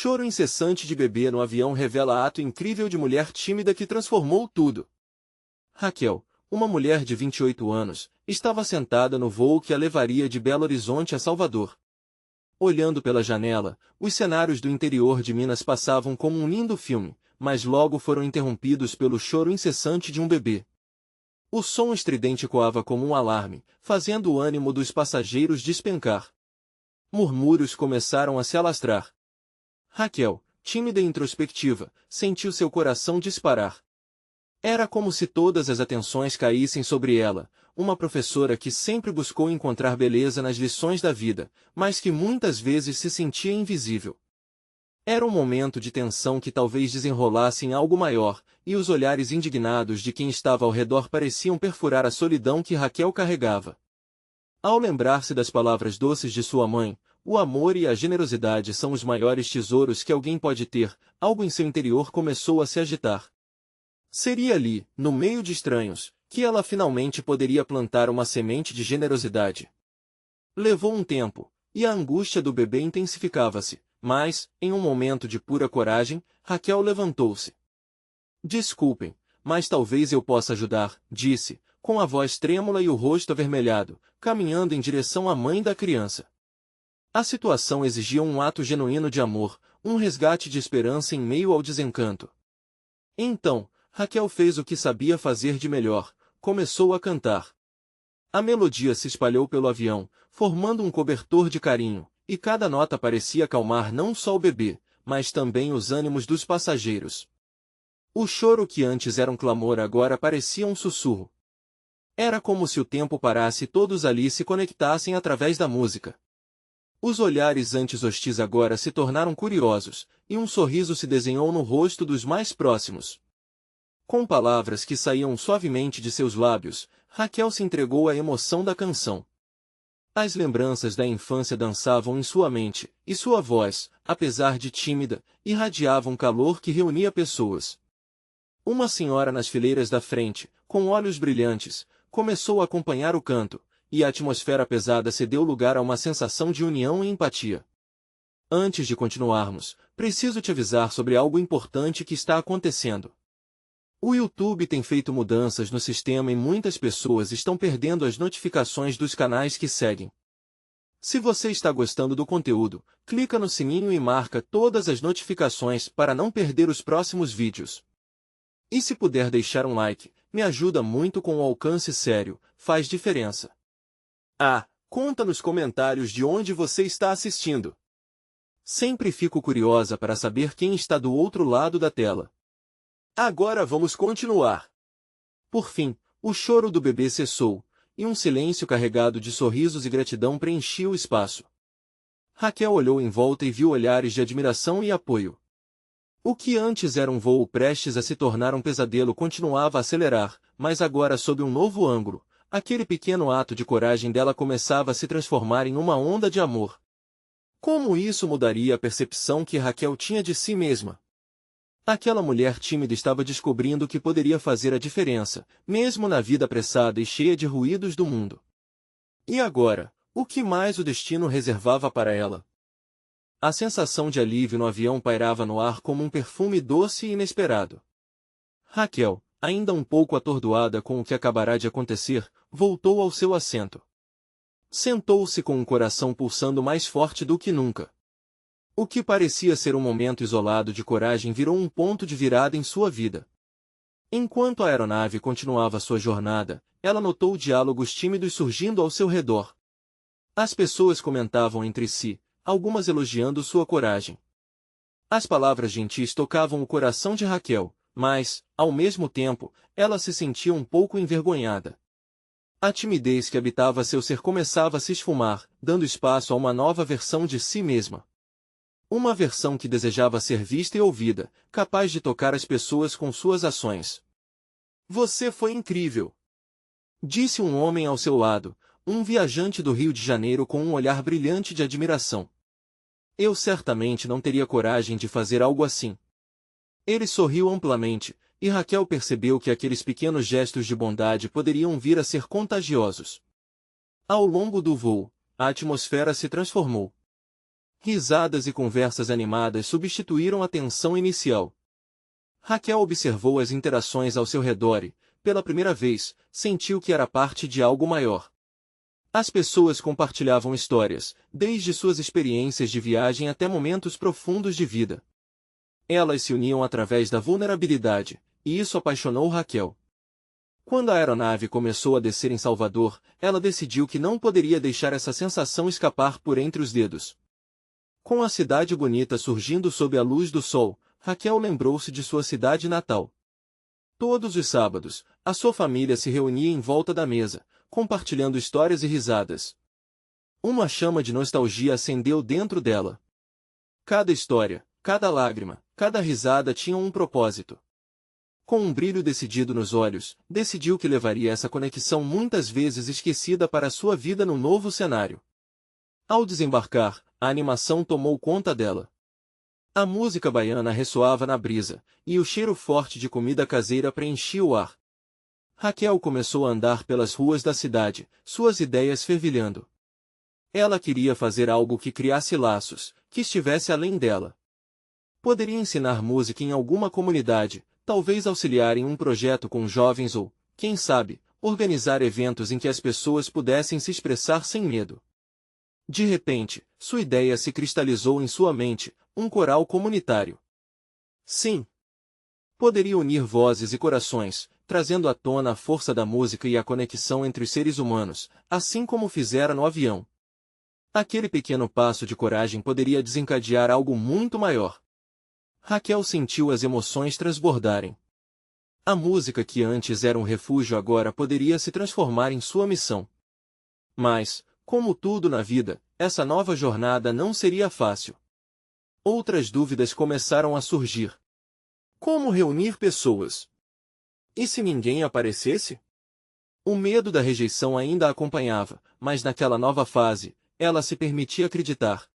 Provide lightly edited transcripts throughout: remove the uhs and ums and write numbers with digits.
choro incessante de bebê no avião revela ato incrível de mulher tímida que transformou tudo. Raquel, uma mulher de 28 anos, estava sentada no voo que a levaria de Belo Horizonte a Salvador. Olhando pela janela, os cenários do interior de Minas passavam como um lindo filme, mas logo foram interrompidos pelo choro incessante de um bebê. O som estridente coava como um alarme, fazendo o ânimo dos passageiros despencar. Murmúrios começaram a se alastrar. Raquel, tímida e introspectiva, sentiu seu coração disparar. Era como se todas as atenções caíssem sobre ela, uma professora que sempre buscou encontrar beleza nas lições da vida, mas que muitas vezes se sentia invisível. Era um momento de tensão que talvez desenrolasse em algo maior, e os olhares indignados de quem estava ao redor pareciam perfurar a solidão que Raquel carregava. Ao lembrar-se das palavras doces de sua mãe, o amor e a generosidade são os maiores tesouros que alguém pode ter, algo em seu interior começou a se agitar. Seria ali, no meio de estranhos, que ela finalmente poderia plantar uma semente de generosidade. Levou um tempo, e a angústia do bebê intensificava-se, mas, em um momento de pura coragem, Raquel levantou-se. Desculpem, mas talvez eu possa ajudar, disse, com a voz trêmula e o rosto avermelhado, caminhando em direção à mãe da criança. A situação exigia um ato genuíno de amor, um resgate de esperança em meio ao desencanto. Então, Raquel fez o que sabia fazer de melhor, começou a cantar. A melodia se espalhou pelo avião, formando um cobertor de carinho, e cada nota parecia acalmar não só o bebê, mas também os ânimos dos passageiros. O choro que antes era um clamor agora parecia um sussurro. Era como se o tempo parasse e todos ali se conectassem através da música. Os olhares antes hostis agora se tornaram curiosos, e um sorriso se desenhou no rosto dos mais próximos. Com palavras que saíam suavemente de seus lábios, Raquel se entregou à emoção da canção. As lembranças da infância dançavam em sua mente, e sua voz, apesar de tímida, irradiava um calor que reunia pessoas. Uma senhora nas fileiras da frente, com olhos brilhantes, começou a acompanhar o canto, e a atmosfera pesada cedeu lugar a uma sensação de união e empatia. Antes de continuarmos, preciso te avisar sobre algo importante que está acontecendo. O YouTube tem feito mudanças no sistema e muitas pessoas estão perdendo as notificações dos canais que seguem. Se você está gostando do conteúdo, clica no sininho e marca todas as notificações para não perder os próximos vídeos. E se puder deixar um like, me ajuda muito com o alcance sério, faz diferença. Conta nos comentários de onde você está assistindo. Sempre fico curiosa para saber quem está do outro lado da tela. Agora vamos continuar. Por fim, o choro do bebê cessou, e um silêncio carregado de sorrisos e gratidão preenchia o espaço. Raquel olhou em volta e viu olhares de admiração e apoio. O que antes era um voo prestes a se tornar um pesadelo continuava a acelerar, mas agora sob um novo ângulo, aquele pequeno ato de coragem dela começava a se transformar em uma onda de amor. Como isso mudaria a percepção que Raquel tinha de si mesma? Aquela mulher tímida estava descobrindo que poderia fazer a diferença, mesmo na vida apressada e cheia de ruídos do mundo. E agora, o que mais o destino reservava para ela? A sensação de alívio no avião pairava no ar como um perfume doce e inesperado. Raquel, ainda um pouco atordoada com o que acabará de acontecer, voltou ao seu assento. Sentou-se com o coração pulsando mais forte do que nunca. O que parecia ser um momento isolado de coragem virou um ponto de virada em sua vida. Enquanto a aeronave continuava sua jornada, ela notou diálogos tímidos surgindo ao seu redor. As pessoas comentavam entre si, algumas elogiando sua coragem. As palavras gentis tocavam o coração de Raquel, mas, ao mesmo tempo, ela se sentia um pouco envergonhada. A timidez que habitava seu ser começava a se esfumar, dando espaço a uma nova versão de si mesma. Uma versão que desejava ser vista e ouvida, capaz de tocar as pessoas com suas ações. Você foi incrível! Disse um homem ao seu lado, um viajante do Rio de Janeiro com um olhar brilhante de admiração. Eu certamente não teria coragem de fazer algo assim. Ele sorriu amplamente, e Raquel percebeu que aqueles pequenos gestos de bondade poderiam vir a ser contagiosos. Ao longo do voo, a atmosfera se transformou. Risadas e conversas animadas substituíram a tensão inicial. Raquel observou as interações ao seu redor e, pela primeira vez, sentiu que era parte de algo maior. As pessoas compartilhavam histórias, desde suas experiências de viagem até momentos profundos de vida. Elas se uniam através da vulnerabilidade, e isso apaixonou Raquel. Quando a aeronave começou a descer em Salvador, ela decidiu que não poderia deixar essa sensação escapar por entre os dedos. Com a cidade bonita surgindo sob a luz do sol, Raquel lembrou-se de sua cidade natal. Todos os sábados, a sua família se reunia em volta da mesa, compartilhando histórias e risadas. Uma chama de nostalgia acendeu dentro dela. Cada história, cada lágrima, cada risada tinha um propósito. Com um brilho decidido nos olhos, decidiu que levaria essa conexão muitas vezes esquecida para sua vida no novo cenário. Ao desembarcar, a animação tomou conta dela. A música baiana ressoava na brisa, e o cheiro forte de comida caseira preenchia o ar. Raquel começou a andar pelas ruas da cidade, suas ideias fervilhando. Ela queria fazer algo que criasse laços, que estivesse além dela. Poderia ensinar música em alguma comunidade, talvez auxiliar em um projeto com jovens ou, quem sabe, organizar eventos em que as pessoas pudessem se expressar sem medo. De repente, sua ideia se cristalizou em sua mente, um coral comunitário. Sim. Poderia unir vozes e corações, trazendo à tona a força da música e a conexão entre os seres humanos, assim como fizera no avião. Aquele pequeno passo de coragem poderia desencadear algo muito maior. Raquel sentiu as emoções transbordarem. A música que antes era um refúgio agora poderia se transformar em sua missão. Mas, como tudo na vida, essa nova jornada não seria fácil. Outras dúvidas começaram a surgir. Como reunir pessoas? E se ninguém aparecesse? O medo da rejeição ainda a acompanhava, mas naquela nova fase, ela se permitia acreditar.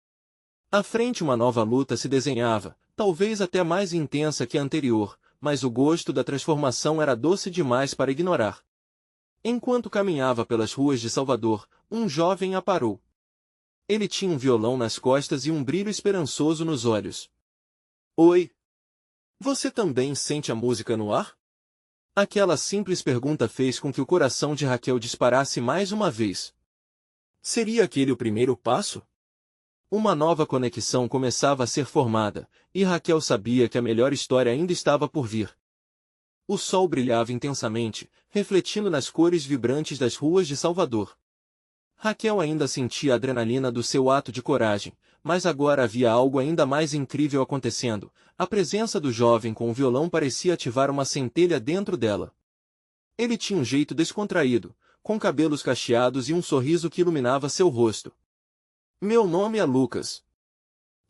À frente uma nova luta se desenhava, talvez até mais intensa que a anterior, mas o gosto da transformação era doce demais para ignorar. Enquanto caminhava pelas ruas de Salvador, um jovem a parou. Ele tinha um violão nas costas e um brilho esperançoso nos olhos. Oi! Você também sente a música no ar? Aquela simples pergunta fez com que o coração de Raquel disparasse mais uma vez. Seria aquele o primeiro passo? Uma nova conexão começava a ser formada, e Raquel sabia que a melhor história ainda estava por vir. O sol brilhava intensamente, refletindo nas cores vibrantes das ruas de Salvador. Raquel ainda sentia a adrenalina do seu ato de coragem, mas agora havia algo ainda mais incrível acontecendo. A presença do jovem com o violão parecia ativar uma centelha dentro dela. Ele tinha um jeito descontraído, com cabelos cacheados e um sorriso que iluminava seu rosto. Meu nome é Lucas.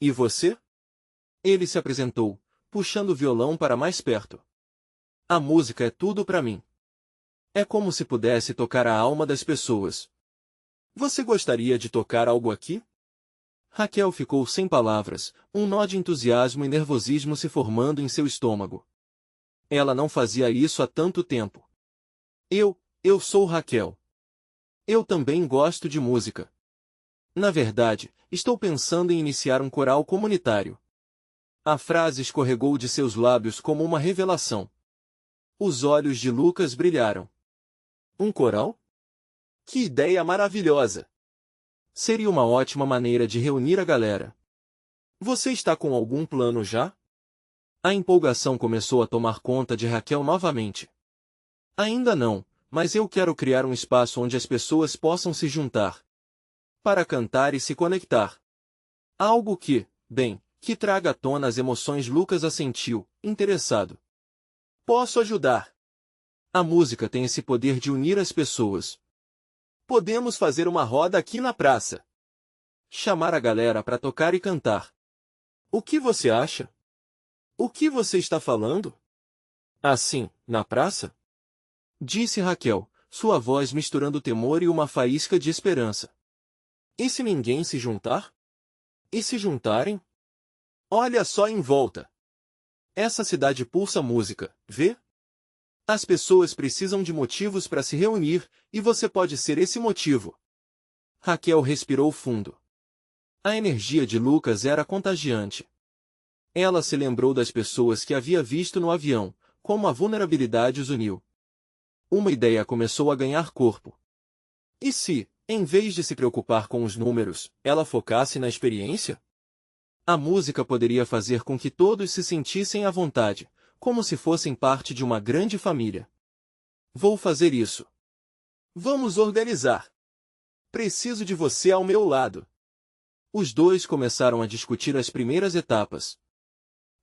E você? Ele se apresentou, puxando o violão para mais perto. A música é tudo para mim. É como se pudesse tocar a alma das pessoas. Você gostaria de tocar algo aqui? Raquel ficou sem palavras, um nó de entusiasmo e nervosismo se formando em seu estômago. Ela não fazia isso há tanto tempo. Eu sou Raquel. Eu também gosto de música. Na verdade, estou pensando em iniciar um coral comunitário. A frase escorregou de seus lábios como uma revelação. Os olhos de Lucas brilharam. Um coral? Que ideia maravilhosa! Seria uma ótima maneira de reunir a galera. Você está com algum plano já? A empolgação começou a tomar conta de Raquel novamente. Ainda não, mas eu quero criar um espaço onde as pessoas possam se juntar para cantar e se conectar. Algo que traga à tona as emoções. Lucas assentiu, interessado. Posso ajudar. A música tem esse poder de unir as pessoas. Podemos fazer uma roda aqui na praça. Chamar a galera para tocar e cantar. O que você acha? O que você está falando? Assim, na praça? Disse Raquel, sua voz misturando temor e uma faísca de esperança. E se ninguém se juntar? E se juntarem? Olha só em volta. Essa cidade pulsa música, vê? As pessoas precisam de motivos para se reunir, e você pode ser esse motivo. Raquel respirou fundo. A energia de Lucas era contagiante. Ela se lembrou das pessoas que havia visto no avião, como a vulnerabilidade os uniu. Uma ideia começou a ganhar corpo. E se, em vez de se preocupar com os números, ela focasse na experiência? A música poderia fazer com que todos se sentissem à vontade, como se fossem parte de uma grande família. Vou fazer isso. Vamos organizar. Preciso de você ao meu lado. Os dois começaram a discutir as primeiras etapas.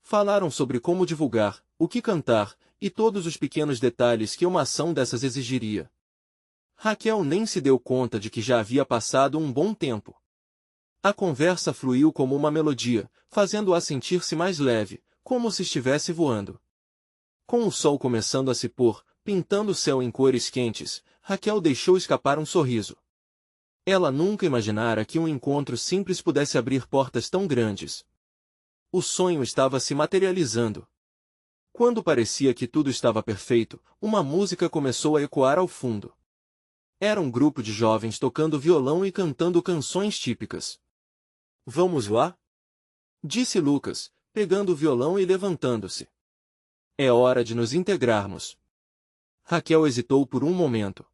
Falaram sobre como divulgar, o que cantar, e todos os pequenos detalhes que uma ação dessas exigiria. Raquel nem se deu conta de que já havia passado um bom tempo. A conversa fluiu como uma melodia, fazendo-a sentir-se mais leve, como se estivesse voando. Com o sol começando a se pôr, pintando o céu em cores quentes, Raquel deixou escapar um sorriso. Ela nunca imaginara que um encontro simples pudesse abrir portas tão grandes. O sonho estava se materializando. Quando parecia que tudo estava perfeito, uma música começou a ecoar ao fundo. Era um grupo de jovens tocando violão e cantando canções típicas. Vamos lá? Disse Lucas, pegando o violão e levantando-se. É hora de nos integrarmos. Raquel hesitou por um momento.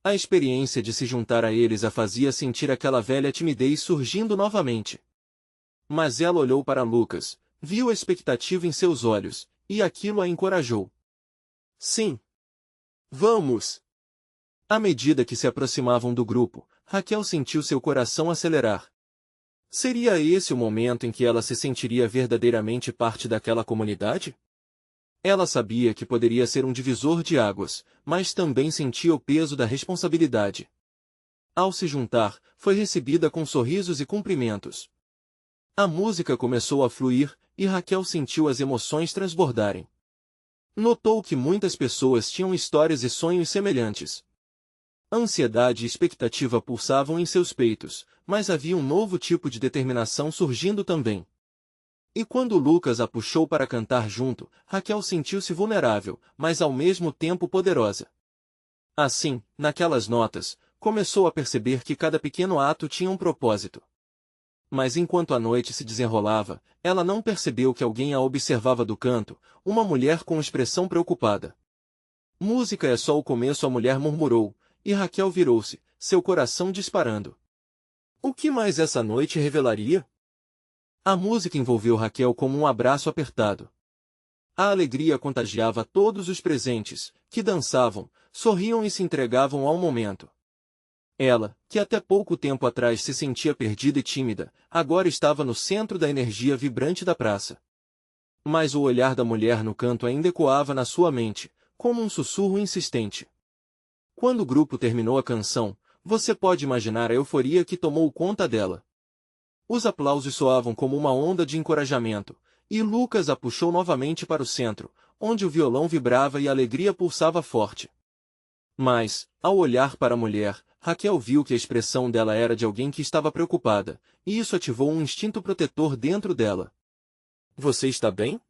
A experiência de se juntar a eles a fazia sentir aquela velha timidez surgindo novamente. Mas ela olhou para Lucas, viu a expectativa em seus olhos, e aquilo a encorajou. Sim. Vamos! À medida que se aproximavam do grupo, Raquel sentiu seu coração acelerar. Seria esse o momento em que ela se sentiria verdadeiramente parte daquela comunidade? Ela sabia que poderia ser um divisor de águas, mas também sentia o peso da responsabilidade. Ao se juntar, foi recebida com sorrisos e cumprimentos. A música começou a fluir, e Raquel sentiu as emoções transbordarem. Notou que muitas pessoas tinham histórias e sonhos semelhantes. Ansiedade e expectativa pulsavam em seus peitos, mas havia um novo tipo de determinação surgindo também. E quando Lucas a puxou para cantar junto, Raquel sentiu-se vulnerável, mas ao mesmo tempo poderosa. Assim, naquelas notas, começou a perceber que cada pequeno ato tinha um propósito. Mas enquanto a noite se desenrolava, ela não percebeu que alguém a observava do canto, uma mulher com expressão preocupada. Música é só o começo, a mulher murmurou, e Raquel virou-se, seu coração disparando. O que mais essa noite revelaria? A música envolveu Raquel como um abraço apertado. A alegria contagiava todos os presentes, que dançavam, sorriam e se entregavam ao momento. Ela, que até pouco tempo atrás se sentia perdida e tímida, agora estava no centro da energia vibrante da praça. Mas o olhar da mulher no canto ainda ecoava na sua mente, como um sussurro insistente. Quando o grupo terminou a canção, você pode imaginar a euforia que tomou conta dela. Os aplausos soavam como uma onda de encorajamento, e Lucas a puxou novamente para o centro, onde o violão vibrava e a alegria pulsava forte. Mas, ao olhar para a mulher, Raquel viu que a expressão dela era de alguém que estava preocupada, e isso ativou um instinto protetor dentro dela. Você está bem?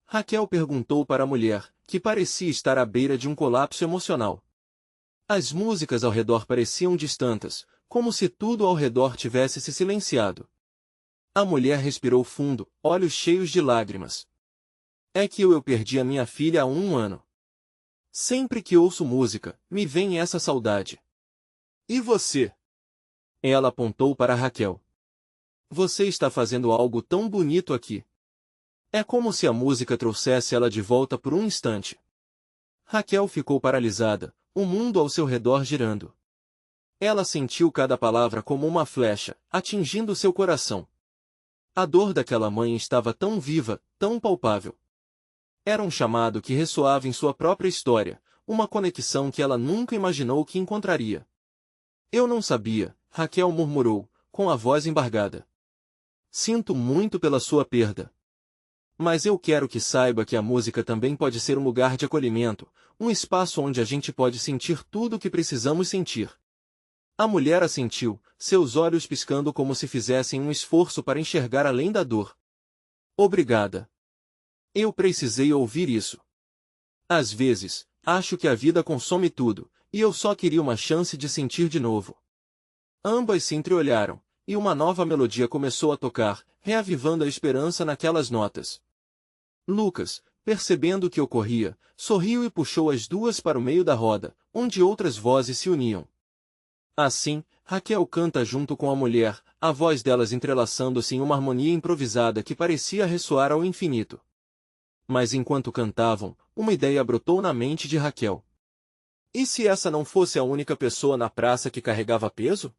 Raquel perguntou para a mulher, que parecia estar à beira de um colapso emocional. As músicas ao redor pareciam distantes, como se tudo ao redor tivesse se silenciado. A mulher respirou fundo, olhos cheios de lágrimas. É que eu perdi a minha filha há um ano. Sempre que ouço música, me vem essa saudade. E você? Ela apontou para Raquel. Você está fazendo algo tão bonito aqui. É como se a música trouxesse ela de volta por um instante. Raquel ficou paralisada, o mundo ao seu redor girando. Ela sentiu cada palavra como uma flecha, atingindo seu coração. A dor daquela mãe estava tão viva, tão palpável. Era um chamado que ressoava em sua própria história, uma conexão que ela nunca imaginou que encontraria. Eu não sabia, Raquel murmurou, com a voz embargada. Sinto muito pela sua perda. Mas eu quero que saiba que a música também pode ser um lugar de acolhimento, um espaço onde a gente pode sentir tudo o que precisamos sentir. A mulher assentiu, seus olhos piscando como se fizessem um esforço para enxergar além da dor. Obrigada. Eu precisei ouvir isso. Às vezes, acho que a vida consome tudo, e eu só queria uma chance de sentir de novo. Ambas se entreolharam, e uma nova melodia começou a tocar, reavivando a esperança naquelas notas. Lucas, percebendo o que ocorria, sorriu e puxou as duas para o meio da roda, onde outras vozes se uniam. Assim, Raquel canta junto com a mulher, a voz delas entrelaçando-se em uma harmonia improvisada que parecia ressoar ao infinito. Mas enquanto cantavam, uma ideia brotou na mente de Raquel. E se essa não fosse a única pessoa na praça que carregava peso?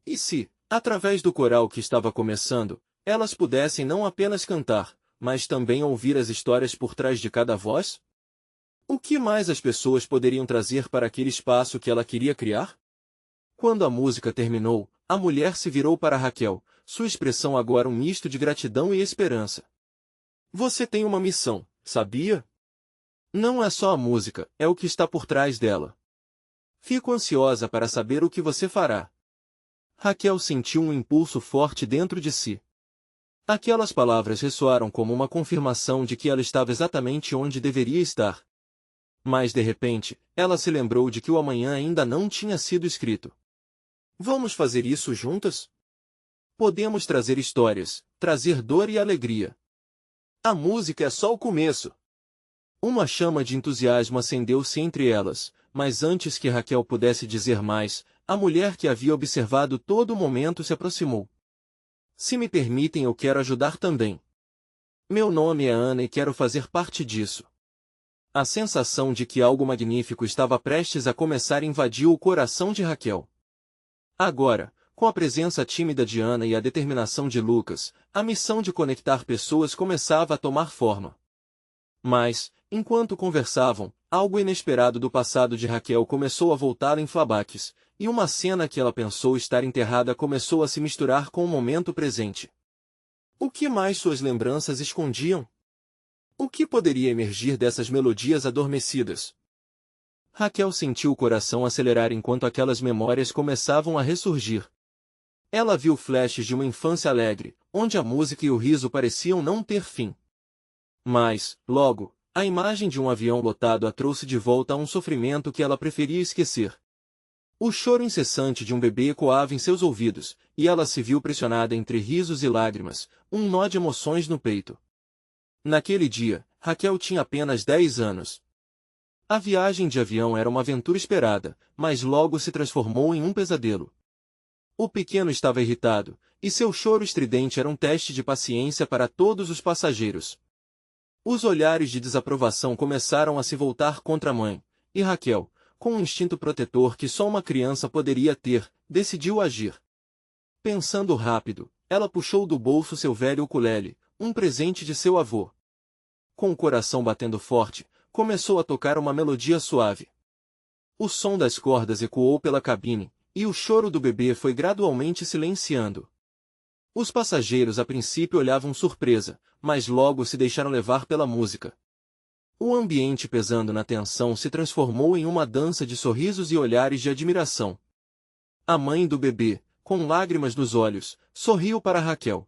E se, através do coral que estava começando, elas pudessem não apenas cantar, mas também ouvir as histórias por trás de cada voz? O que mais as pessoas poderiam trazer para aquele espaço que ela queria criar? Quando a música terminou, a mulher se virou para Raquel, sua expressão agora um misto de gratidão e esperança. Você tem uma missão, sabia? Não é só a música, é o que está por trás dela. Fico ansiosa para saber o que você fará. Raquel sentiu um impulso forte dentro de si. Aquelas palavras ressoaram como uma confirmação de que ela estava exatamente onde deveria estar. Mas de repente, ela se lembrou de que o amanhã ainda não tinha sido escrito. Vamos fazer isso juntas? Podemos trazer histórias, trazer dor e alegria. A música é só o começo. Uma chama de entusiasmo acendeu-se entre elas, mas antes que Raquel pudesse dizer mais, a mulher que havia observado todo o momento se aproximou. Se me permitem, eu quero ajudar também. Meu nome é Ana e quero fazer parte disso. A sensação de que algo magnífico estava prestes a começar invadiu o coração de Raquel. Agora, com a presença tímida de Ana e a determinação de Lucas, a missão de conectar pessoas começava a tomar forma. Mas, enquanto conversavam, algo inesperado do passado de Raquel começou a voltar em flashbacks, e uma cena que ela pensou estar enterrada começou a se misturar com o momento presente. O que mais suas lembranças escondiam? O que poderia emergir dessas melodias adormecidas? Raquel sentiu o coração acelerar enquanto aquelas memórias começavam a ressurgir. Ela viu flashes de uma infância alegre, onde a música e o riso pareciam não ter fim. Mas, logo, a imagem de um avião lotado a trouxe de volta a um sofrimento que ela preferia esquecer. O choro incessante de um bebê ecoava em seus ouvidos, e ela se viu pressionada entre risos e lágrimas, um nó de emoções no peito. Naquele dia, Raquel tinha apenas 10 anos. A viagem de avião era uma aventura esperada, mas logo se transformou em um pesadelo. O pequeno estava irritado, e seu choro estridente era um teste de paciência para todos os passageiros. Os olhares de desaprovação começaram a se voltar contra a mãe, e Raquel, com um instinto protetor que só uma criança poderia ter, decidiu agir. Pensando rápido, ela puxou do bolso seu velho ukulele, um presente de seu avô. Com o coração batendo forte, começou a tocar uma melodia suave. O som das cordas ecoou pela cabine, e o choro do bebê foi gradualmente silenciando. Os passageiros a princípio olhavam surpresa, mas logo se deixaram levar pela música. O ambiente pesando na tensão se transformou em uma dança de sorrisos e olhares de admiração. A mãe do bebê, com lágrimas nos olhos, sorriu para Raquel.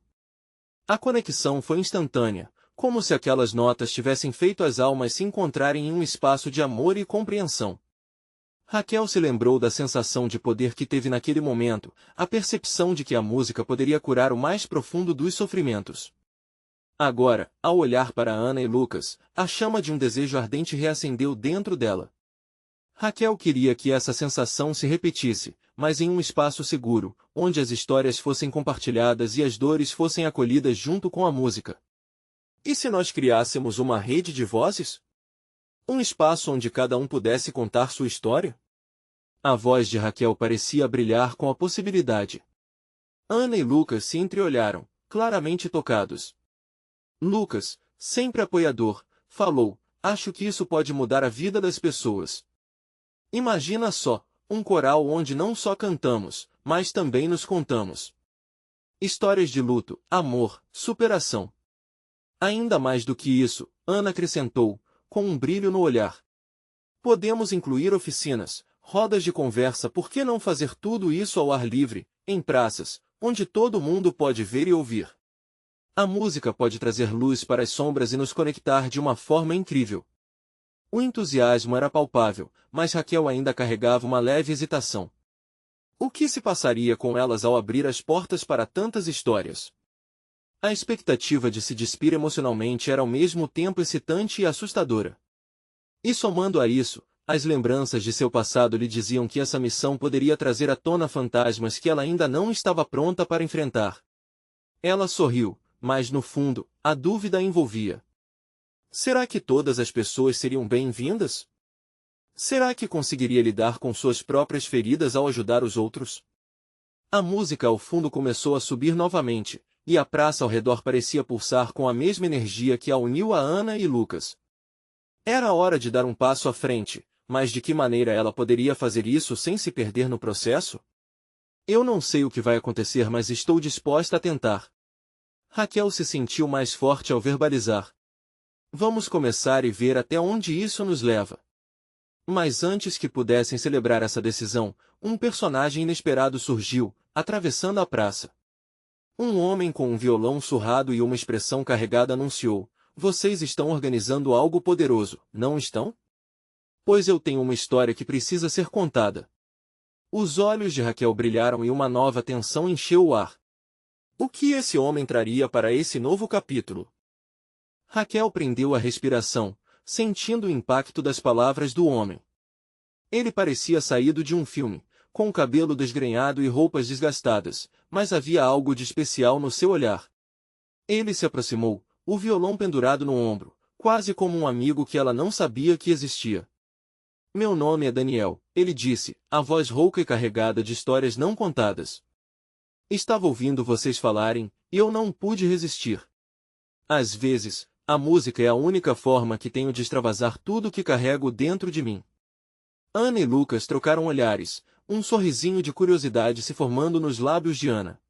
A conexão foi instantânea, como se aquelas notas tivessem feito as almas se encontrarem em um espaço de amor e compreensão. Raquel se lembrou da sensação de poder que teve naquele momento, a percepção de que a música poderia curar o mais profundo dos sofrimentos. Agora, ao olhar para Ana e Lucas, a chama de um desejo ardente reacendeu dentro dela. Raquel queria que essa sensação se repetisse, mas em um espaço seguro, onde as histórias fossem compartilhadas e as dores fossem acolhidas junto com a música. E se nós criássemos uma rede de vozes? Um espaço onde cada um pudesse contar sua história? A voz de Raquel parecia brilhar com a possibilidade. Ana e Lucas se entreolharam, claramente tocados. Lucas, sempre apoiador, falou: acho que isso pode mudar a vida das pessoas. Imagina só, um coral onde não só cantamos, mas também nos contamos. Histórias de luto, amor, superação. Ainda mais do que isso, Ana acrescentou, com um brilho no olhar. Podemos incluir oficinas, rodas de conversa, por que não fazer tudo isso ao ar livre, em praças, onde todo mundo pode ver e ouvir? A música pode trazer luz para as sombras e nos conectar de uma forma incrível. O entusiasmo era palpável, mas Raquel ainda carregava uma leve hesitação. O que se passaria com elas ao abrir as portas para tantas histórias? A expectativa de se despir emocionalmente era ao mesmo tempo excitante e assustadora. E somando a isso, as lembranças de seu passado lhe diziam que essa missão poderia trazer à tona fantasmas que ela ainda não estava pronta para enfrentar. Ela sorriu, mas no fundo, a dúvida a envolvia. Será que todas as pessoas seriam bem-vindas? Será que conseguiria lidar com suas próprias feridas ao ajudar os outros? A música ao fundo começou a subir novamente, e a praça ao redor parecia pulsar com a mesma energia que a uniu a Ana e Lucas. Era hora de dar um passo à frente, mas de que maneira ela poderia fazer isso sem se perder no processo? Eu não sei o que vai acontecer, mas estou disposta a tentar. Raquel se sentiu mais forte ao verbalizar. Vamos começar e ver até onde isso nos leva. Mas antes que pudessem celebrar essa decisão, um personagem inesperado surgiu, atravessando a praça. Um homem com um violão surrado e uma expressão carregada anunciou: "Vocês estão organizando algo poderoso, não estão? Pois eu tenho uma história que precisa ser contada." Os olhos de Raquel brilharam e uma nova tensão encheu o ar. O que esse homem traria para esse novo capítulo? Raquel prendeu a respiração, sentindo o impacto das palavras do homem. Ele parecia saído de um filme, com o cabelo desgrenhado e roupas desgastadas, mas havia algo de especial no seu olhar. Ele se aproximou, o violão pendurado no ombro, quase como um amigo que ela não sabia que existia. "Meu nome é Daniel", ele disse, a voz rouca e carregada de histórias não contadas. "Estava ouvindo vocês falarem, e eu não pude resistir. Às vezes, a música é a única forma que tenho de extravasar tudo o que carrego dentro de mim." Ana e Lucas trocaram olhares, um sorrisinho de curiosidade se formando nos lábios de Ana.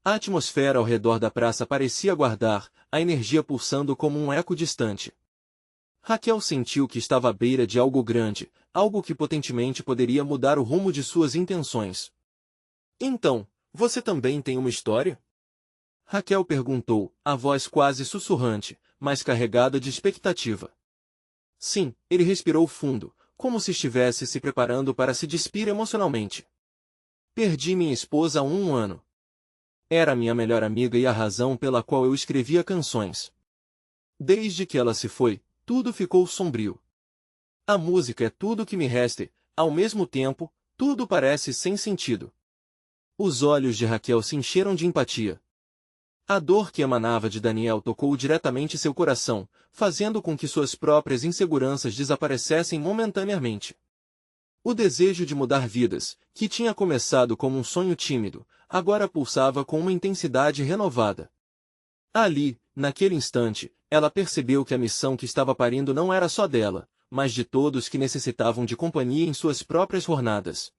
A atmosfera ao redor da praça parecia aguardar, a energia pulsando como um eco distante. Raquel sentiu que estava à beira de algo grande, algo que potentemente poderia mudar o rumo de suas intenções. "Então, você também tem uma história?" Raquel perguntou, a voz quase sussurrante, mas carregada de expectativa. "Sim", ele respirou fundo, como se estivesse se preparando para se despir emocionalmente. "Perdi minha esposa há um ano. Era minha melhor amiga e a razão pela qual eu escrevia canções. Desde que ela se foi, tudo ficou sombrio. A música é tudo que me resta e, ao mesmo tempo, tudo parece sem sentido." Os olhos de Raquel se encheram de empatia. A dor que emanava de Daniel tocou diretamente seu coração, fazendo com que suas próprias inseguranças desaparecessem momentaneamente. O desejo de mudar vidas, que tinha começado como um sonho tímido, agora pulsava com uma intensidade renovada. Ali, naquele instante, ela percebeu que a missão que estava parindo não era só dela, mas de todos que necessitavam de companhia em suas próprias jornadas.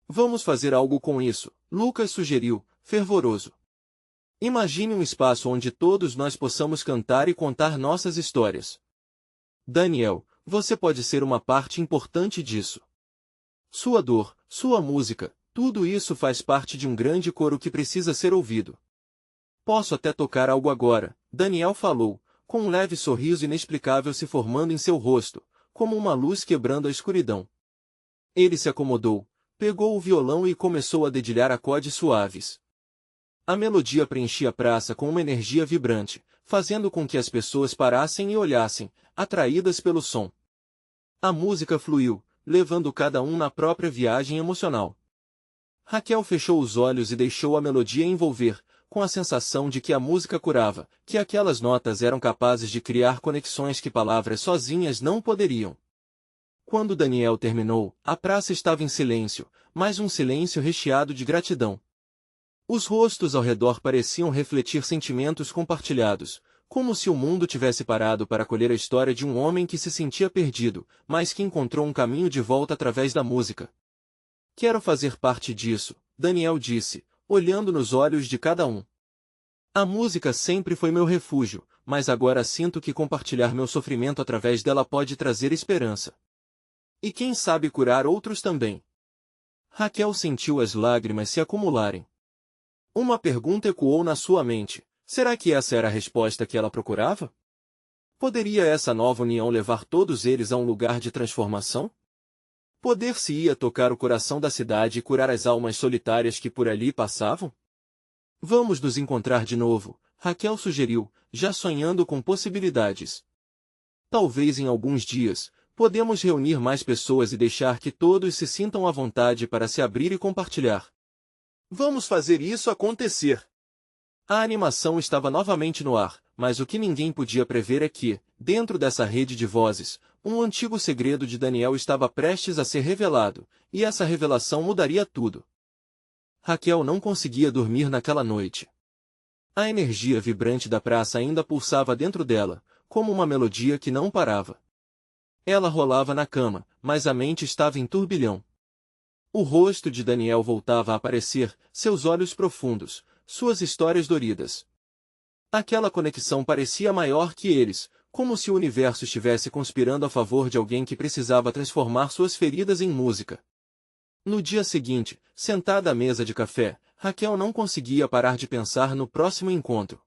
"Vamos fazer algo com isso", Lucas sugeriu, fervoroso. "Imagine um espaço onde todos nós possamos cantar e contar nossas histórias. Daniel, você pode ser uma parte importante disso. Sua dor, sua música, tudo isso faz parte de um grande coro que precisa ser ouvido." "Posso até tocar algo agora", Daniel falou, com um leve sorriso inexplicável se formando em seu rosto, como uma luz quebrando a escuridão. Ele se acomodou, pegou o violão e começou a dedilhar acordes suaves. A melodia preenchia a praça com uma energia vibrante, fazendo com que as pessoas parassem e olhassem, atraídas pelo som. A música fluiu, levando cada um na própria viagem emocional. Raquel fechou os olhos e deixou a melodia envolver, com a sensação de que a música curava, que aquelas notas eram capazes de criar conexões que palavras sozinhas não poderiam. Quando Daniel terminou, a praça estava em silêncio, mas um silêncio recheado de gratidão. Os rostos ao redor pareciam refletir sentimentos compartilhados, como se o mundo tivesse parado para acolher a história de um homem que se sentia perdido, mas que encontrou um caminho de volta através da música. "Quero fazer parte disso", Daniel disse, olhando nos olhos de cada um. "A música sempre foi meu refúgio, mas agora sinto que compartilhar meu sofrimento através dela pode trazer esperança. E quem sabe curar outros também." Raquel sentiu as lágrimas se acumularem. Uma pergunta ecoou na sua mente: será que essa era a resposta que ela procurava? Poderia essa nova união levar todos eles a um lugar de transformação? Poder-se-ia tocar o coração da cidade e curar as almas solitárias que por ali passavam? Vamos nos encontrar de novo, Raquel sugeriu, já sonhando com possibilidades. Talvez em alguns dias, podemos reunir mais pessoas e deixar que todos se sintam à vontade para se abrir e compartilhar. Vamos fazer isso acontecer! A animação estava novamente no ar, mas o que ninguém podia prever é que, dentro dessa rede de vozes, um antigo segredo de Daniel estava prestes a ser revelado, e essa revelação mudaria tudo. Raquel não conseguia dormir naquela noite. A energia vibrante da praça ainda pulsava dentro dela, como uma melodia que não parava. Ela rolava na cama, mas a mente estava em turbilhão. O rosto de Daniel voltava a aparecer, seus olhos profundos, suas histórias doridas. Aquela conexão parecia maior que eles, como se o universo estivesse conspirando a favor de alguém que precisava transformar suas feridas em música. No dia seguinte, sentada à mesa de café, Raquel não conseguia parar de pensar no próximo encontro.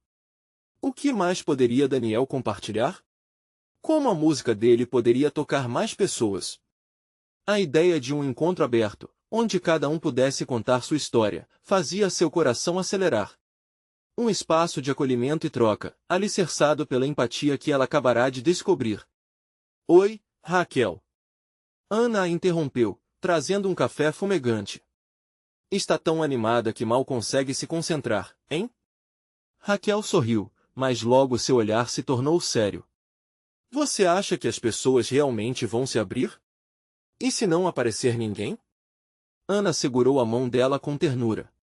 O que mais poderia Daniel compartilhar? Como a música dele poderia tocar mais pessoas? A ideia de um encontro aberto, onde cada um pudesse contar sua história, fazia seu coração acelerar. Um espaço de acolhimento e troca, alicerçado pela empatia que ela acabará de descobrir. Oi, Raquel. Ana a interrompeu, trazendo um café fumegante. Está tão animada que mal consegue se concentrar, hein? Raquel sorriu, mas logo seu olhar se tornou sério. Você acha que as pessoas realmente vão se abrir? E se não aparecer ninguém? Ana segurou a mão dela com ternura.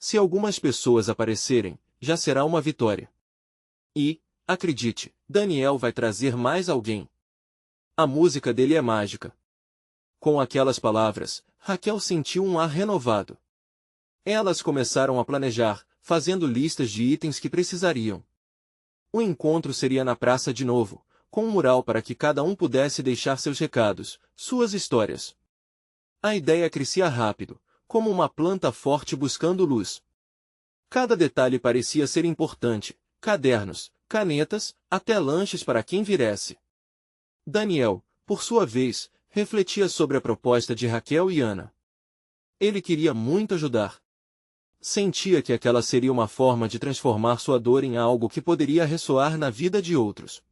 Se algumas pessoas aparecerem, já será uma vitória. E, acredite, Daniel vai trazer mais alguém. A música dele é mágica. Com aquelas palavras, Raquel sentiu um ar renovado. Elas começaram a planejar, fazendo listas de itens que precisariam. O encontro seria na praça de novo, com um mural para que cada um pudesse deixar seus recados, suas histórias. A ideia crescia rápido, como uma planta forte buscando luz. Cada detalhe parecia ser importante, cadernos, canetas, até lanches para quem viesse. Daniel, por sua vez, refletia sobre a proposta de Raquel e Ana. Ele queria muito ajudar. Sentia que aquela seria uma forma de transformar sua dor em algo que poderia ressoar na vida de outros.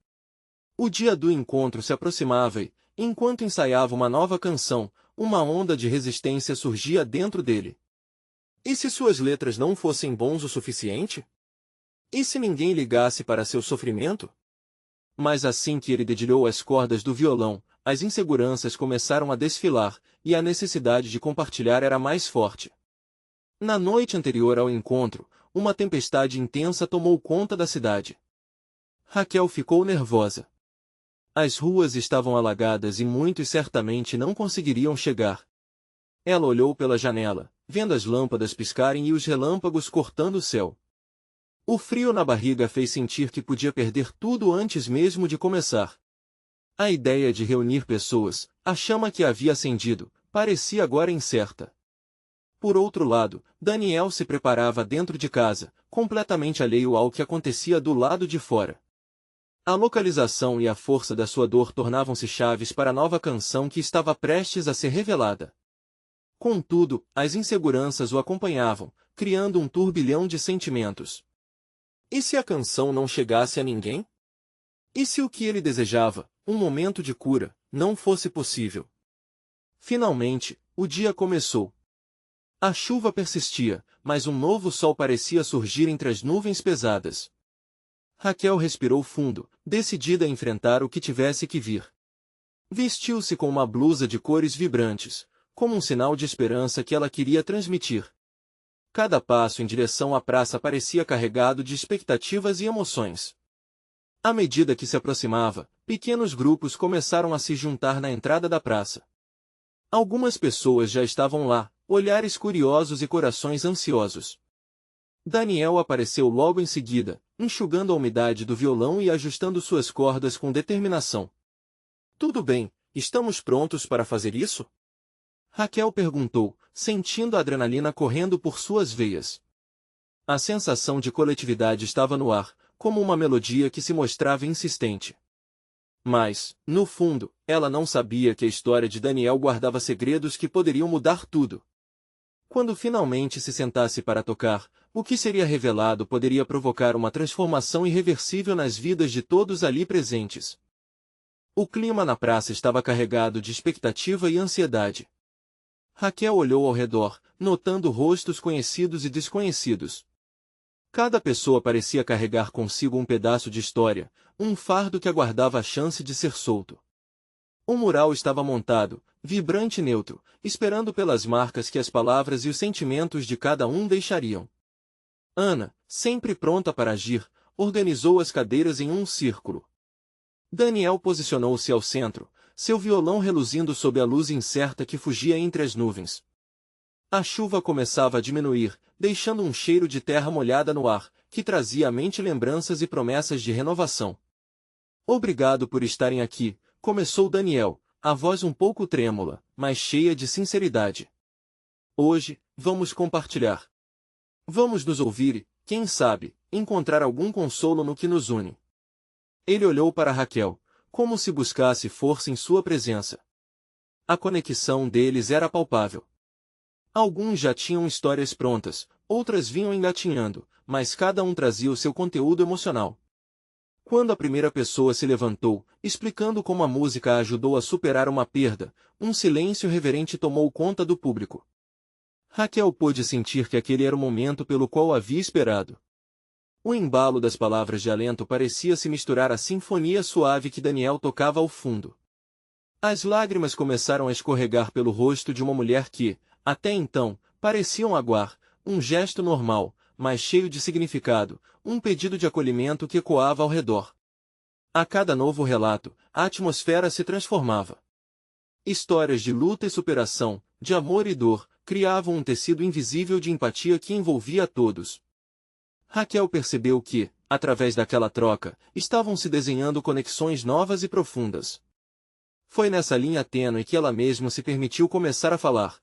O dia do encontro se aproximava e, enquanto ensaiava uma nova canção, uma onda de resistência surgia dentro dele. E se suas letras não fossem bons o suficiente? E se ninguém ligasse para seu sofrimento? Mas assim que ele dedilhou as cordas do violão, as inseguranças começaram a desfilar, e a necessidade de compartilhar era mais forte. Na noite anterior ao encontro, uma tempestade intensa tomou conta da cidade. Raquel ficou nervosa. As ruas estavam alagadas e muitos certamente não conseguiriam chegar. Ela olhou pela janela, vendo as lâmpadas piscarem e os relâmpagos cortando o céu. O frio na barriga fez sentir que podia perder tudo antes mesmo de começar. A ideia de reunir pessoas, a chama que havia acendido, parecia agora incerta. Por outro lado, Daniel se preparava dentro de casa, completamente alheio ao que acontecia do lado de fora. A localização e a força da sua dor tornavam-se chaves para a nova canção que estava prestes a ser revelada. Contudo, as inseguranças o acompanhavam, criando um turbilhão de sentimentos. E se a canção não chegasse a ninguém? E se o que ele desejava, um momento de cura, não fosse possível? Finalmente, o dia começou. A chuva persistia, mas um novo sol parecia surgir entre as nuvens pesadas. Raquel respirou fundo, decidida a enfrentar o que tivesse que vir. Vestiu-se com uma blusa de cores vibrantes, como um sinal de esperança que ela queria transmitir. Cada passo em direção à praça parecia carregado de expectativas e emoções. À medida que se aproximava, pequenos grupos começaram a se juntar na entrada da praça. Algumas pessoas já estavam lá, olhares curiosos e corações ansiosos. Daniel apareceu logo em seguida, enxugando a umidade do violão e ajustando suas cordas com determinação. Tudo bem, estamos prontos para fazer isso? Raquel perguntou, sentindo a adrenalina correndo por suas veias. A sensação de coletividade estava no ar, como uma melodia que se mostrava insistente. Mas, no fundo, ela não sabia que a história de Daniel guardava segredos que poderiam mudar tudo. Quando finalmente se sentasse para tocar, o que seria revelado poderia provocar uma transformação irreversível nas vidas de todos ali presentes. O clima na praça estava carregado de expectativa e ansiedade. Raquel olhou ao redor, notando rostos conhecidos e desconhecidos. Cada pessoa parecia carregar consigo um pedaço de história, um fardo que aguardava a chance de ser solto. O mural estava montado, vibrante e neutro, esperando pelas marcas que as palavras e os sentimentos de cada um deixariam. Ana, sempre pronta para agir, organizou as cadeiras em um círculo. Daniel posicionou-se ao centro, seu violão reluzindo sob a luz incerta que fugia entre as nuvens. A chuva começava a diminuir, deixando um cheiro de terra molhada no ar, que trazia à mente lembranças e promessas de renovação. Obrigado por estarem aqui, começou Daniel, a voz um pouco trêmula, mas cheia de sinceridade. Hoje, vamos compartilhar. Vamos nos ouvir e, quem sabe, encontrar algum consolo no que nos une. Ele olhou para Raquel, como se buscasse força em sua presença. A conexão deles era palpável. Alguns já tinham histórias prontas, outras vinham engatinhando, mas cada um trazia o seu conteúdo emocional. Quando a primeira pessoa se levantou, explicando como a música a ajudou a superar uma perda, um silêncio reverente tomou conta do público. Raquel pôde sentir que aquele era o momento pelo qual havia esperado. O embalo das palavras de alento parecia se misturar à sinfonia suave que Daniel tocava ao fundo. As lágrimas começaram a escorregar pelo rosto de uma mulher que, até então, parecia aguar, um gesto normal, mas cheio de significado, um pedido de acolhimento que ecoava ao redor. A cada novo relato, a atmosfera se transformava. Histórias de luta e superação, de amor e dor, criavam um tecido invisível de empatia que envolvia a todos. Raquel percebeu que, através daquela troca, estavam se desenhando conexões novas e profundas. Foi nessa linha tênue que ela mesma se permitiu começar a falar.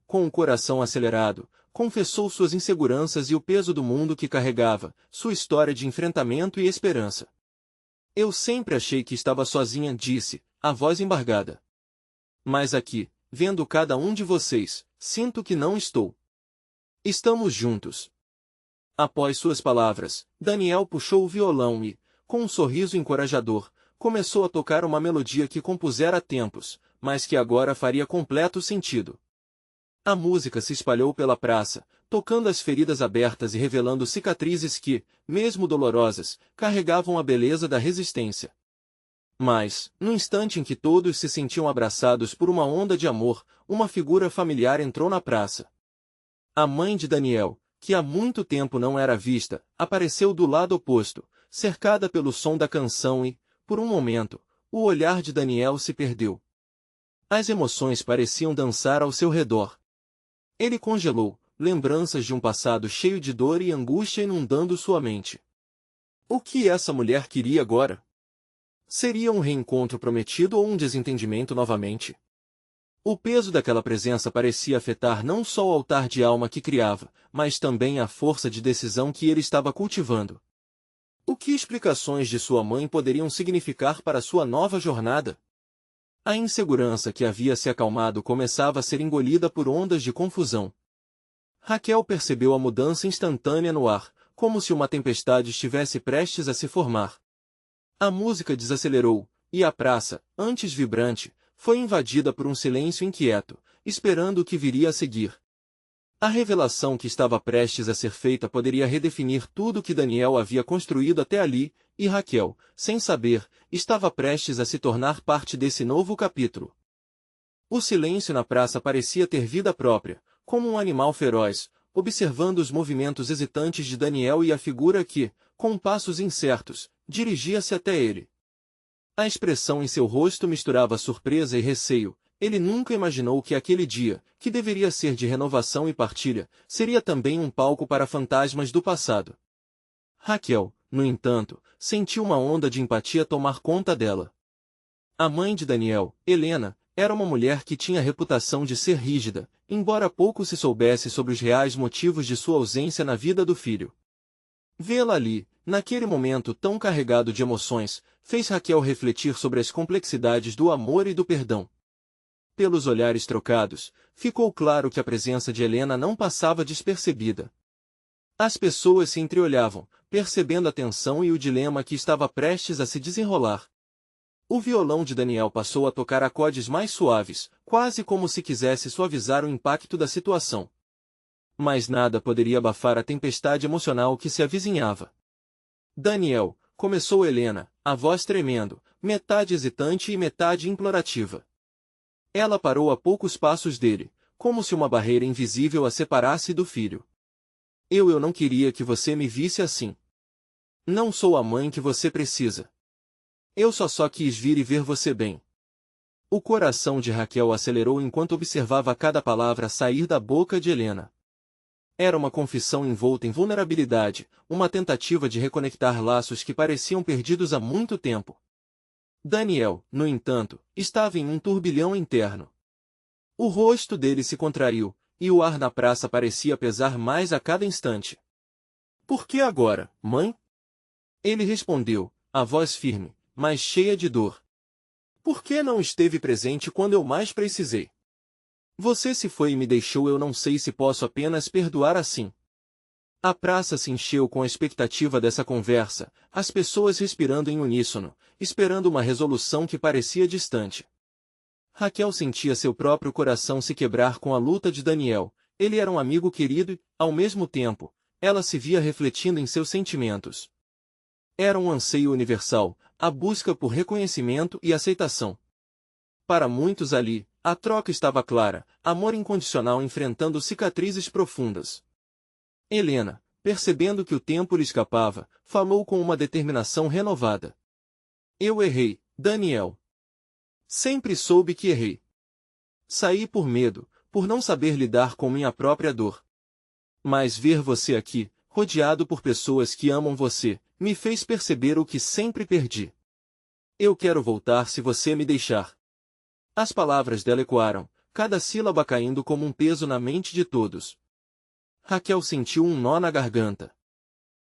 Com o coração acelerado, confessou suas inseguranças e o peso do mundo que carregava, sua história de enfrentamento e esperança. Eu sempre achei que estava sozinha, disse, a voz embargada. Mas aqui, vendo cada um de vocês, sinto que não estou. Estamos juntos. Após suas palavras, Daniel puxou o violão e, com um sorriso encorajador, começou a tocar uma melodia que compusera há tempos, mas que agora faria completo sentido. A música se espalhou pela praça, tocando as feridas abertas e revelando cicatrizes que, mesmo dolorosas, carregavam a beleza da resistência. Mas, no instante em que todos se sentiam abraçados por uma onda de amor, uma figura familiar entrou na praça. A mãe de Daniel, que há muito tempo não era vista, apareceu do lado oposto, cercada pelo som da canção e, por um momento, o olhar de Daniel se perdeu. As emoções pareciam dançar ao seu redor. Ele congelou, lembranças de um passado cheio de dor e angústia inundando sua mente. O que essa mulher queria agora? Seria um reencontro prometido ou um desentendimento novamente? O peso daquela presença parecia afetar não só o altar de alma que criava, mas também a força de decisão que ele estava cultivando. O que explicações de sua mãe poderiam significar para sua nova jornada? A insegurança que havia se acalmado começava a ser engolida por ondas de confusão. Raquel percebeu a mudança instantânea no ar, como se uma tempestade estivesse prestes a se formar. A música desacelerou, e a praça, antes vibrante, foi invadida por um silêncio inquieto, esperando o que viria a seguir. A revelação que estava prestes a ser feita poderia redefinir tudo o que Daniel havia construído até ali, e Raquel, sem saber, estava prestes a se tornar parte desse novo capítulo. O silêncio na praça parecia ter vida própria, como um animal feroz, observando os movimentos hesitantes de Daniel e a figura que, com passos incertos, dirigia-se até ele. A expressão em seu rosto misturava surpresa e receio. Ele nunca imaginou que aquele dia, que deveria ser de renovação e partilha, seria também um palco para fantasmas do passado. Raquel, no entanto, sentiu uma onda de empatia tomar conta dela. A mãe de Daniel, Helena, era uma mulher que tinha a reputação de ser rígida, embora pouco se soubesse sobre os reais motivos de sua ausência na vida do filho. Vê-la ali, naquele momento tão carregado de emoções, fez Raquel refletir sobre as complexidades do amor e do perdão. Pelos olhares trocados, ficou claro que a presença de Helena não passava despercebida. As pessoas se entreolhavam, percebendo a tensão e o dilema que estava prestes a se desenrolar. O violão de Daniel passou a tocar acordes mais suaves, quase como se quisesse suavizar o impacto da situação. Mas nada poderia abafar a tempestade emocional que se avizinhava. Daniel, começou Helena, a voz tremendo, metade hesitante e metade implorativa. Ela parou a poucos passos dele, como se uma barreira invisível a separasse do filho. Eu não queria que você me visse assim. Não sou a mãe que você precisa. Eu só quis vir e ver você bem. O coração de Raquel acelerou enquanto observava cada palavra sair da boca de Helena. Era uma confissão envolta em vulnerabilidade, uma tentativa de reconectar laços que pareciam perdidos há muito tempo. Daniel, no entanto, estava em um turbilhão interno. O rosto dele se contraiu, e o ar na praça parecia pesar mais a cada instante. Por que agora, mãe? Ele respondeu, a voz firme, mas cheia de dor. Por que não esteve presente quando eu mais precisei? Você se foi e me deixou, eu não sei se posso apenas perdoar assim. A praça se encheu com a expectativa dessa conversa, as pessoas respirando em uníssono, esperando uma resolução que parecia distante. Raquel sentia seu próprio coração se quebrar com a luta de Daniel. Ele era um amigo querido e, ao mesmo tempo, ela se via refletindo em seus sentimentos. Era um anseio universal, a busca por reconhecimento e aceitação. Para muitos ali, a troca estava clara, amor incondicional enfrentando cicatrizes profundas. Helena, percebendo que o tempo lhe escapava, falou com uma determinação renovada. Eu errei, Daniel. Sempre soube que errei. Saí por medo, por não saber lidar com minha própria dor. Mas ver você aqui, rodeado por pessoas que amam você, me fez perceber o que sempre perdi. Eu quero voltar se você me deixar. As palavras dela ecoaram, cada sílaba caindo como um peso na mente de todos. Raquel sentiu um nó na garganta.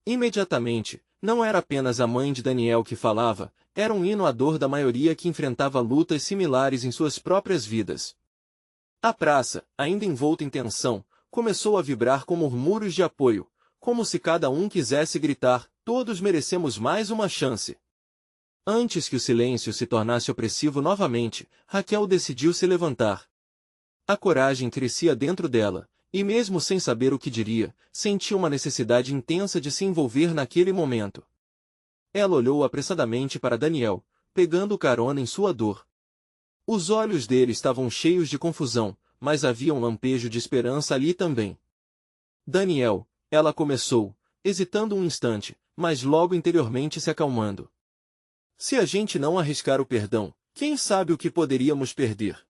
Imediatamente, não era apenas a mãe de Daniel que falava, era um hino à dor da maioria que enfrentava lutas similares em suas próprias vidas. A praça, ainda envolta em tensão, começou a vibrar com murmúrios de apoio, como se cada um quisesse gritar, todos merecemos mais uma chance. Antes que o silêncio se tornasse opressivo novamente, Raquel decidiu se levantar. A coragem crescia dentro dela, e mesmo sem saber o que diria, sentia uma necessidade intensa de se envolver naquele momento. Ela olhou apressadamente para Daniel, pegando carona em sua dor. Os olhos dele estavam cheios de confusão, mas havia um lampejo de esperança ali também. Daniel, ela começou, hesitando um instante, mas logo interiormente se acalmando. Se a gente não arriscar o perdão, quem sabe o que poderíamos perder?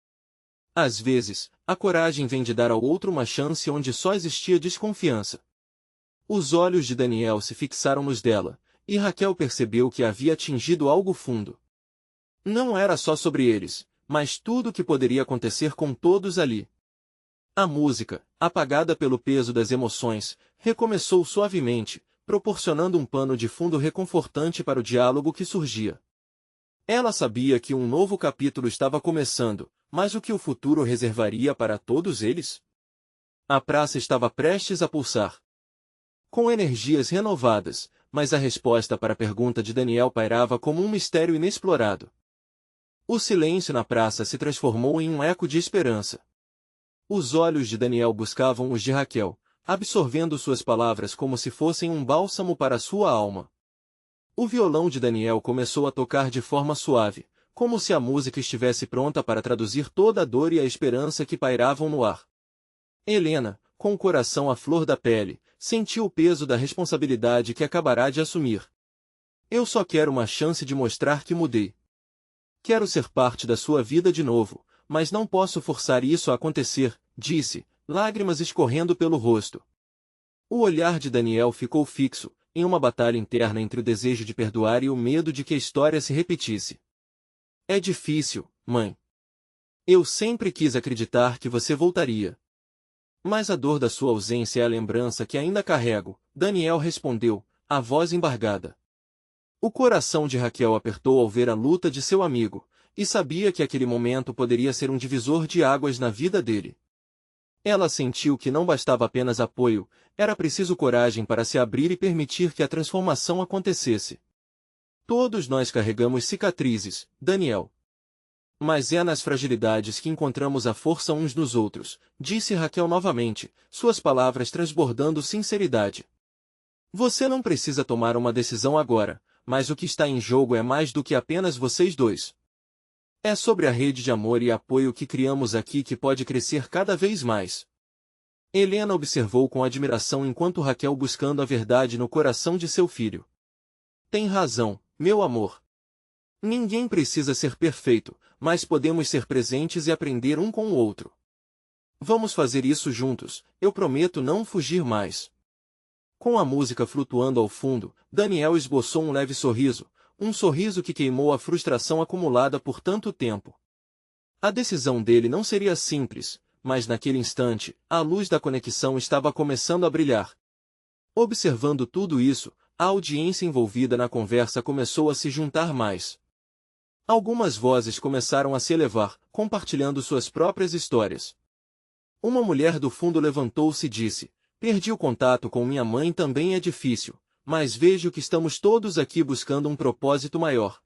Às vezes, a coragem vem de dar ao outro uma chance onde só existia desconfiança. Os olhos de Daniel se fixaram nos dela, e Raquel percebeu que havia atingido algo fundo. Não era só sobre eles, mas tudo o que poderia acontecer com todos ali. A música, apagada pelo peso das emoções, recomeçou suavemente, proporcionando um pano de fundo reconfortante para o diálogo que surgia. Ela sabia que um novo capítulo estava começando, mas o que o futuro reservaria para todos eles? A praça estava prestes a pulsar. Com energias renovadas, mas a resposta para a pergunta de Daniel pairava como um mistério inexplorado. O silêncio na praça se transformou em um eco de esperança. Os olhos de Daniel buscavam os de Raquel, absorvendo suas palavras como se fossem um bálsamo para sua alma. O violão de Daniel começou a tocar de forma suave, como se a música estivesse pronta para traduzir toda a dor e a esperança que pairavam no ar. Helena, com o coração à flor da pele, sentiu o peso da responsabilidade que acabará de assumir. Eu só quero uma chance de mostrar que mudei. Quero ser parte da sua vida de novo, mas não posso forçar isso a acontecer, disse, lágrimas escorrendo pelo rosto. O olhar de Daniel ficou fixo, em uma batalha interna entre o desejo de perdoar e o medo de que a história se repetisse. É difícil, mãe. Eu sempre quis acreditar que você voltaria. Mas a dor da sua ausência é a lembrança que ainda carrego, Daniel respondeu, a voz embargada. O coração de Raquel apertou ao ver a luta de seu amigo, e sabia que aquele momento poderia ser um divisor de águas na vida dele. Ela sentiu que não bastava apenas apoio, era preciso coragem para se abrir e permitir que a transformação acontecesse. Todos nós carregamos cicatrizes, Daniel. Mas é nas fragilidades que encontramos a força uns nos outros, disse Raquel novamente, suas palavras transbordando sinceridade. Você não precisa tomar uma decisão agora, mas o que está em jogo é mais do que apenas vocês dois. É sobre a rede de amor e apoio que criamos aqui que pode crescer cada vez mais. Helena observou com admiração enquanto Raquel buscando a verdade no coração de seu filho. Tem razão, meu amor. Ninguém precisa ser perfeito, mas podemos ser presentes e aprender um com o outro. Vamos fazer isso juntos, eu prometo não fugir mais. Com a música flutuando ao fundo, Daniel esboçou um leve sorriso, um sorriso que queimou a frustração acumulada por tanto tempo. A decisão dele não seria simples, mas naquele instante, a luz da conexão estava começando a brilhar. Observando tudo isso, a audiência envolvida na conversa começou a se juntar mais. Algumas vozes começaram a se elevar, compartilhando suas próprias histórias. Uma mulher do fundo levantou-se e disse: perdi o contato com minha mãe, também é difícil, mas vejo que estamos todos aqui buscando um propósito maior.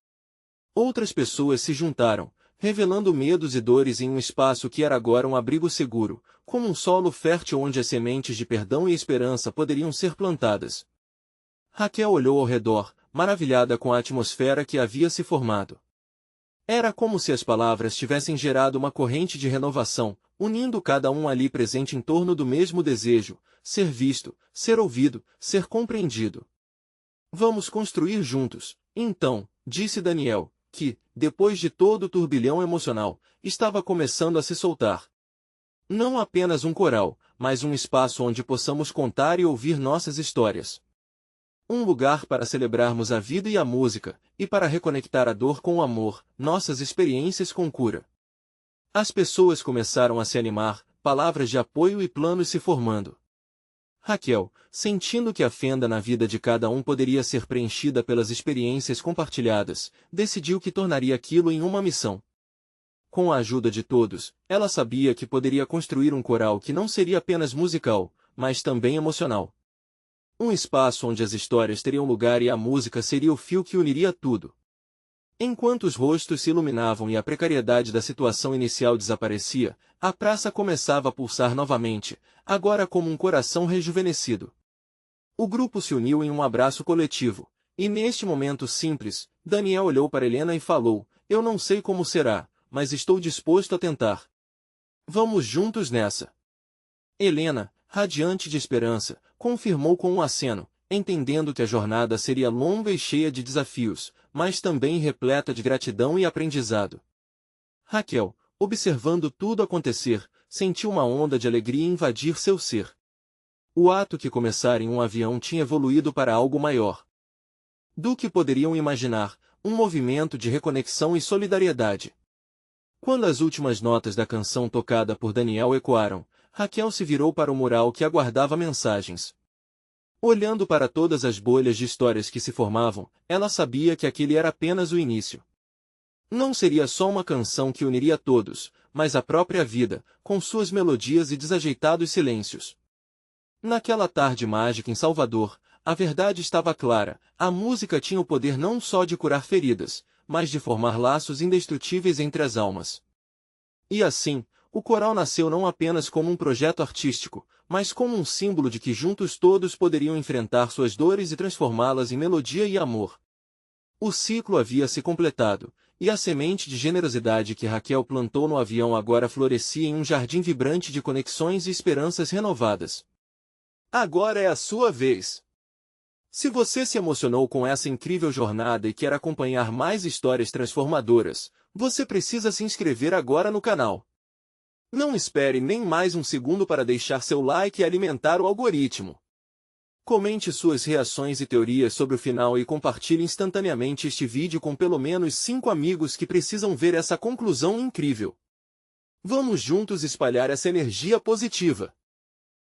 Outras pessoas se juntaram, revelando medos e dores em um espaço que era agora um abrigo seguro, como um solo fértil onde as sementes de perdão e esperança poderiam ser plantadas. Raquel olhou ao redor, maravilhada com a atmosfera que havia se formado. Era como se as palavras tivessem gerado uma corrente de renovação, unindo cada um ali presente em torno do mesmo desejo, ser visto, ser ouvido, ser compreendido. Vamos construir juntos, então, disse Daniel, que, depois de todo o turbilhão emocional, estava começando a se soltar. Não apenas um coral, mas um espaço onde possamos contar e ouvir nossas histórias. Um lugar para celebrarmos a vida e a música, e para reconectar a dor com o amor, nossas experiências com cura. As pessoas começaram a se animar, palavras de apoio e planos se formando. Raquel, sentindo que a fenda na vida de cada um poderia ser preenchida pelas experiências compartilhadas, decidiu que tornaria aquilo em uma missão. Com a ajuda de todos, ela sabia que poderia construir um coral que não seria apenas musical, mas também emocional. Um espaço onde as histórias teriam lugar e a música seria o fio que uniria tudo. Enquanto os rostos se iluminavam e a precariedade da situação inicial desaparecia, a praça começava a pulsar novamente, agora como um coração rejuvenescido. O grupo se uniu em um abraço coletivo, e neste momento simples, Daniel olhou para Helena e falou: eu não sei como será, mas estou disposto a tentar. Vamos juntos nessa. Helena, radiante de esperança, confirmou com um aceno, entendendo que a jornada seria longa e cheia de desafios, mas também repleta de gratidão e aprendizado. Raquel, observando tudo acontecer, sentiu uma onda de alegria invadir seu ser. O ato que começara em um avião tinha evoluído para algo maior do que poderiam imaginar, um movimento de reconexão e solidariedade. Quando as últimas notas da canção tocada por Daniel ecoaram, Raquel se virou para o mural que aguardava mensagens. Olhando para todas as bolhas de histórias que se formavam, ela sabia que aquele era apenas o início. Não seria só uma canção que uniria todos, mas a própria vida, com suas melodias e desajeitados silêncios. Naquela tarde mágica em Salvador, a verdade estava clara: a música tinha o poder não só de curar feridas, mas de formar laços indestrutíveis entre as almas. E assim, o coral nasceu não apenas como um projeto artístico, mas como um símbolo de que juntos todos poderiam enfrentar suas dores e transformá-las em melodia e amor. O ciclo havia se completado, e a semente de generosidade que Raquel plantou no avião agora florescia em um jardim vibrante de conexões e esperanças renovadas. Agora é a sua vez. Se você se emocionou com essa incrível jornada e quer acompanhar mais histórias transformadoras, você precisa se inscrever agora no canal. Não espere nem mais um segundo para deixar seu like e alimentar o algoritmo. Comente suas reações e teorias sobre o final e compartilhe instantaneamente este vídeo com pelo menos 5 amigos que precisam ver essa conclusão incrível. Vamos juntos espalhar essa energia positiva.